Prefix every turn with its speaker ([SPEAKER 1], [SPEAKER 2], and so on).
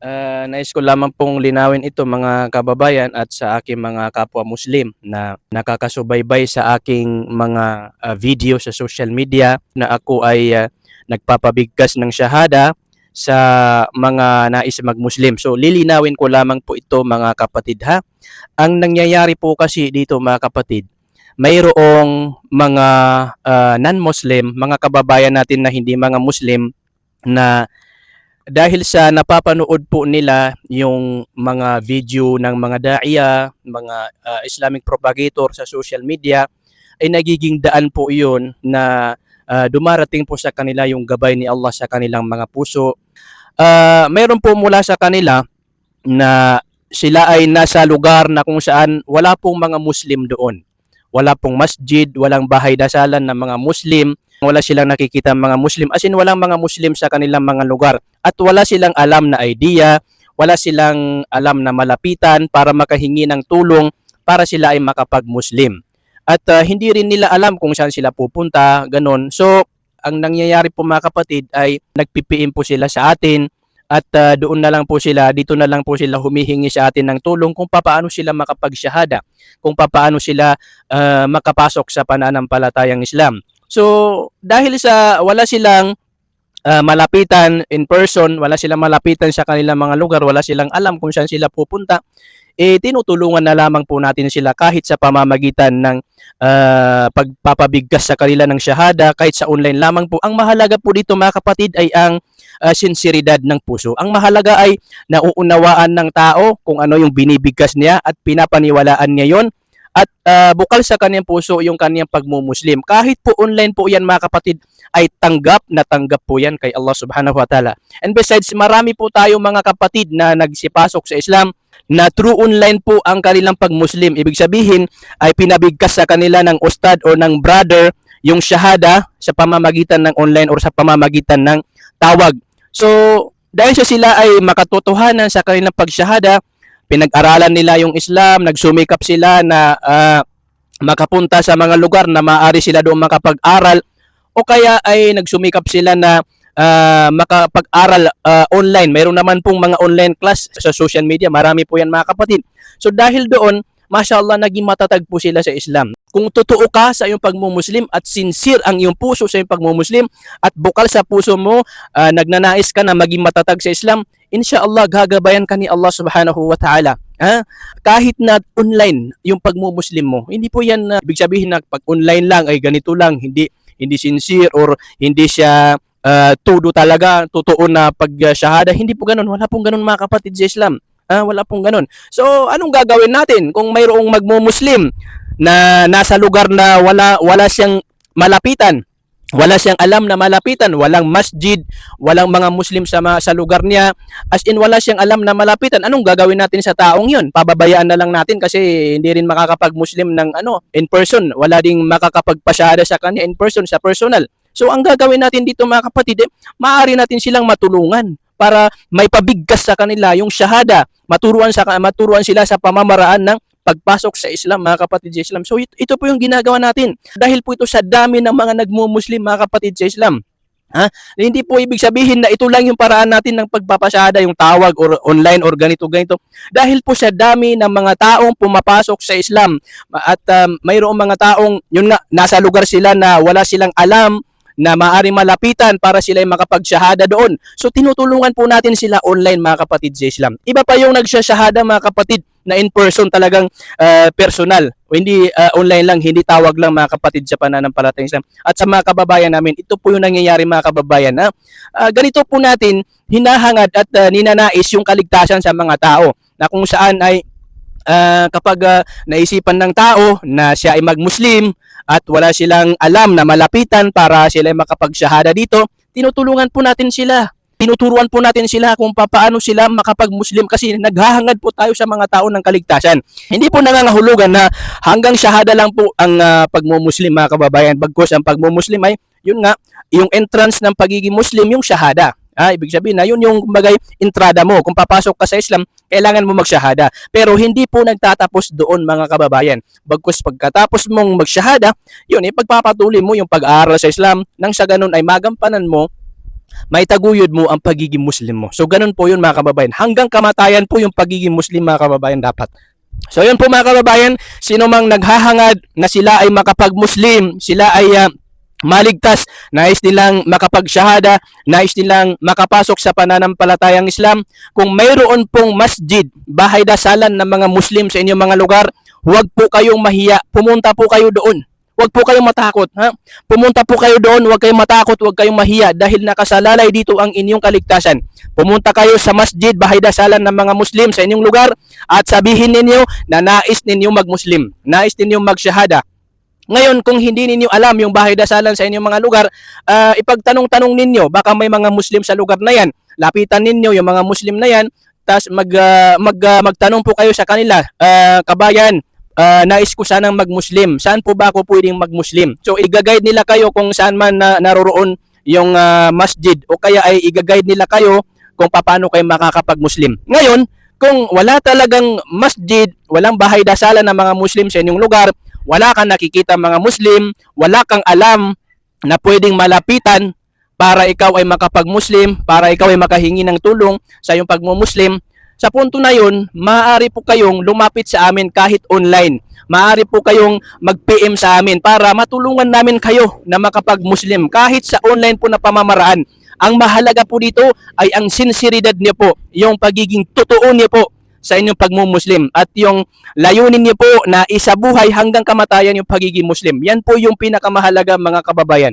[SPEAKER 1] Nais ko lamang pong linawin ito mga kababayan at sa aking mga kapwa Muslim na nakakasubaybay sa aking mga video sa social media na ako ay nagpapabigkas ng shahada sa mga nais mag-Muslim. So lilinawin ko lamang po ito mga kapatid ha. Ang nangyayari po kasi dito mga kapatid, mayroong mga non-Muslim, mga kababayan natin na hindi mga Muslim na dahil sa napapanood po nila yung mga video ng mga daiya, mga Islamic propagator sa social media, ay nagiging daan po iyon na dumarating po sa kanila yung gabay ni Allah sa kanilang mga puso. Mayroon po mula sa kanila na sila ay nasa lugar na kung saan wala pong mga Muslim doon. Wala pong masjid, walang bahay dasalan ng mga Muslim, wala silang nakikita mga Muslim, as in walang mga Muslim sa kanilang mga lugar. At wala silang alam na idea, wala silang alam na malapitan para makahingi ng tulong para sila ay makapag-Muslim. At hindi rin nila alam kung saan sila pupunta, ganun. So, ang nangyayari po mga kapatid ay nagpipiin po sila sa atin at doon na lang po sila, dito na lang po sila humihingi sa atin ng tulong kung paano sila makapagsyahada, kung paano sila makapasok sa pananampalatayang Islam. So, dahil sa wala silang malapitan in person, wala silang malapitan sa kanilang mga lugar, wala silang alam kung saan sila pupunta, tinutulungan na lamang po natin sila kahit sa pamamagitan ng pagpapabigkas sa kanila ng shahada, kahit sa online lamang po. Ang mahalaga po dito mga kapatid ay ang sinseridad ng puso. Ang mahalaga ay nauunawaan ng tao kung ano yung binibigkas niya at pinapaniwalaan niya yon at bukal sa kanyang puso yung kanyang pagmumuslim. Kahit po online po yan mga kapatid, ay tanggap na tanggap po yan kay Allah subhanahu wa ta'ala. And besides, marami po tayo mga kapatid na nagsipasok sa Islam na true online po ang kanilang pagmuslim. Ibig sabihin ay pinabigkas sa kanila ng ustad o ng brother yung shahada sa pamamagitan ng online or sa pamamagitan ng tawag. So, dahil sa sila ay makatotohanan sa kanilang pagshahada, pinag-aralan nila yung Islam, nagsumikap sila na makapunta sa mga lugar na maaari sila doon makapag-aral o kaya ay nagsumikap sila na makapag-aral online. Mayroon naman pong mga online class sa social media. Marami po yan mga kapatid. So dahil doon, mashallah, naging matatag po sila sa Islam. Kung totoo ka sa iyong pagmumuslim at sincere ang iyong puso sa iyong pagmumuslim at bukal sa puso mo, nagnanais ka na maging matatag sa Islam, inshallah gagabayan ka ni Allah subhanahu wa ta'ala. Kahit na online yung pagmumuslim mo, hindi po yan ibig sabihin na pag online lang ay ganito lang, hindi sincere or hindi siya todo talaga, totoo na pag-shahada. Hindi po ganun. Wala pong ganun mga kapatid sa Islam. Wala pong ganun. So, anong gagawin natin kung mayroong magmumuslim na nasa lugar na wala siyang malapitan, wala siyang alam na malapitan, walang masjid, walang mga Muslim sa lugar niya, as in wala siyang alam na malapitan, anong gagawin natin sa taong yun? Pababayaan na lang natin kasi hindi rin makakapag-Muslim ng in person, wala ding makakapagpasyada sa kanya in person, sa personal. So ang gagawin natin dito mga kapatid, maaari natin silang matulungan para may pabigkas sa kanila yung shahada, maturuan sila sa pamamaraan ng pagpasok sa Islam, mga kapatid sa Islam. So ito po yung ginagawa natin. Dahil po ito sa dami ng mga nagmumuslim, mga kapatid sa Islam. Hindi po ibig sabihin na ito lang yung paraan natin ng pagpapasyada, yung tawag or online or ganito. Dahil po sa dami ng mga taong pumapasok sa Islam at mayroong mga taong yun nga, nasa lugar sila na wala silang alam na maaaring malapitan para sila ay makapagsyahada doon. So tinutulungan po natin sila online mga kapatid sa Islam. Iba pa yung nagsyashahada mga kapatid na in person talagang personal. O hindi online lang, hindi tawag lang mga kapatid sa pananampalatayang Islam. At sa mga kababayan namin, ito po yung nangyayari mga kababayan. Ganito po natin hinahangad at ninanais yung kaligtasan sa mga tao na kung saan ay kapag naisipan ng tao na siya ay mag-Muslim at wala silang alam na malapitan para sila ay makapagsyahada dito, tinutulungan po natin sila. Tinuturuan po natin sila kung paano sila makapag-Muslim kasi naghahangad po tayo sa mga tao ng kaligtasan. Hindi po nangangahulugan na hanggang syahada lang po ang pagmumuslim mga kababayan. Bagkus ang pagmumuslim ay yun nga, yung entrance ng pagiging Muslim, yung syahada. Ibig sabihin na yun yung bagay entrada mo. Kung papasok ka sa Islam, kailangan mo magsyahada. Pero hindi po nagtatapos doon mga kababayan. Bagkus pagkatapos mong magsyahada, yun, pagpapatuloy mo yung pag-aaral sa Islam nang sa ganun ay magampanan mo maitaguyod mo ang pagiging Muslim mo. So ganun po yun mga kababayan. Hanggang kamatayan po yung pagiging Muslim mga kababayan dapat. So yun po mga kababayan, sino mang naghahangad na sila ay makapag-Muslim, sila ay maligtas, nais nilang makapagsyahada, nais nilang makapasok sa pananampalatayang Islam, kung mayroon pong masjid, bahay dasalan ng mga Muslim sa inyong mga lugar, huwag po kayong mahiya, pumunta po kayo doon. Huwag po kayong matakot, ha? Pumunta po kayo doon, huwag kayong matakot, huwag kayong mahiya dahil nakasalalay dito ang inyong kaligtasan. Pumunta kayo sa masjid, bahay dasalan ng mga Muslim sa inyong lugar at sabihin ninyo na nais ninyong mag-Muslim, nais ninyong magsyahada. Ngayon, kung hindi ninyo alam yung bahay dasalan sa inyong mga lugar, ipagtanong-tanong ninyo, baka may mga Muslim sa lugar na yan. Lapitan ninyo yung mga Muslim na yan, tapos magtanong po kayo sa kanila, kabayan, nais ko sanang mag-Muslim. Saan po ba ako pwedeng mag-Muslim? So, i-guide nila kayo kung saan man naroroon yung masjid o kaya ay i-guide nila kayo kung paano kayo makakapag-Muslim. Ngayon, kung wala talagang masjid, walang bahay dasalan ng mga Muslim sa inyong lugar, wala kang nakikita mga Muslim, wala kang alam na pwedeng malapitan para ikaw ay makapag-Muslim, para ikaw ay makahingi ng tulong sa iyong pag-Muslim, sa punto na yun, maaari po kayong lumapit sa amin kahit online. Maaari po kayong mag-PM sa amin para matulungan namin kayo na makapag-Muslim kahit sa online po na pamamaraan. Ang mahalaga po dito ay ang sinseridad niyo po, yung pagiging totoo niyo po sa inyong pagmumuslim at yung layunin niyo po na isabuhay hanggang kamatayan yung pagiging Muslim. Yan po yung pinakamahalaga mga kababayan.